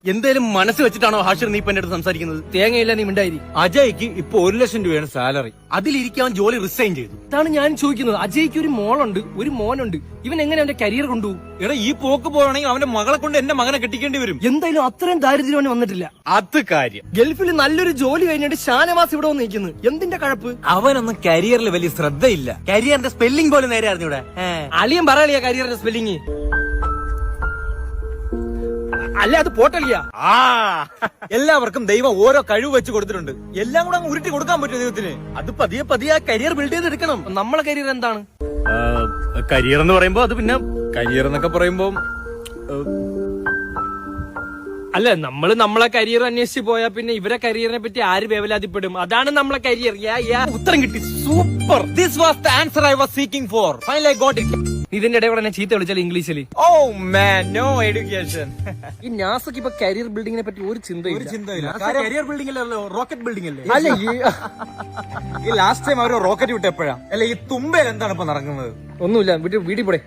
എന്തേലും മനസ്സ് വെച്ചിട്ടാണോ ഹാഷിർ നീ ഇപ്പൊ എന്റെ അടുത്ത് സംസാരിക്കുന്നത്? തേങ്ങയില്ല, നീ മിണ്ടായി. അജയ്ക്ക് ഇപ്പൊ 1 ലക്ഷം രൂപയാണ് സാലറി. അതിലിരിക്കാൻ ജോലി റിസൈൻ ചെയ്തു. ഇതാണ് ഞാൻ ചോദിക്കുന്നത്. അജയ്ക്ക് ഒരു മോളുണ്ട്, ഒരു മോനുണ്ട്. ഇവൻ എങ്ങനെ അവന്റെ കരിയർ കൊണ്ടുപോകും? എടാ ഈ പോക്ക് പോകണമെങ്കിൽ അവന്റെ മകളെ കൊണ്ട് എന്റെ മകനെ കെട്ടിക്കേണ്ടി വരും. എന്തായാലും അത്രയും ദാരിദ്ര്യം അവന് വന്നിട്ടില്ല. അത് കാര്യം. ഗൾഫിൽ നല്ലൊരു ജോലി കഴിഞ്ഞിട്ട് ഷാനവാസ് ഇവിടെ വന്ന് നിൽക്കുന്നു. എന്തിന്റെ കഴപ്പ്? അവനൊന്നും കരിയറിൽ വലിയ ശ്രദ്ധയില്ല. കരിയറിന്റെ സ്പെല്ലിംഗ് പോലും നേരെ അറിഞ്ഞൂടെ? അളിയൻ പറയാളിയാ കരിയറിന്റെ സ്പെല്ലിങ്. അല്ല, അത് പോട്ടളിയാ. എല്ലാവർക്കും ദൈവം ഓരോ കഴിവ് വെച്ച് കൊടുത്തിട്ടുണ്ട്. എല്ലാം കൂടെ അങ്ങ് ഉരുട്ടി കൊടുക്കാൻ പറ്റും ദൈവത്തിന്. അത് പതിയെ പതിയെ കരിയർ ബിൽഡ് ചെയ്തെടുക്കണം. നമ്മളെ കരിയർ എന്താണ്? കരിയർ എന്ന് പറയുമ്പോ അത് പിന്നെ കരിയർ എന്നൊക്കെ പറയുമ്പോ അല്ല, നമ്മളെ കരിയർ അന്വേഷിച്ച് പോയാ പിന്നെ ഇവരെ കരിയറിനെ പറ്റി ആര് വേവലാതിപ്പെടും? അതാണ് നമ്മളെ കരിയർ. ഉത്തരം കിട്ടി. Super. This was the answer I was seeking for. Finally I got it. ഇതിന്റെ ഇടയിൽ കൂടെ ചീത്ത വിളിച്ചാൽ ഇംഗ്ലീഷിൽ. Oh man, no education. ഈ നാസക്ക് ഇപ്പൊ കരിയർ ബിൽഡിങ്ങിനെ പറ്റി ഒരു ചിന്തയില്ല. കരിയർ ബിൽഡിംഗ് അല്ലല്ലോ, റോക്കറ്റ് ബിൽഡിംഗ് അല്ലേ? അല്ല, ഈ ലാസ്റ്റ് ടൈം അവർ റോക്കറ്റ് വിട്ട് എപ്പോഴാ? അല്ല ഈ തുമ്പയിൽ എന്താണ് ഇപ്പൊ നടക്കുന്നത്? ഒന്നുമില്ല, വീട്ടിൽ പോടെ.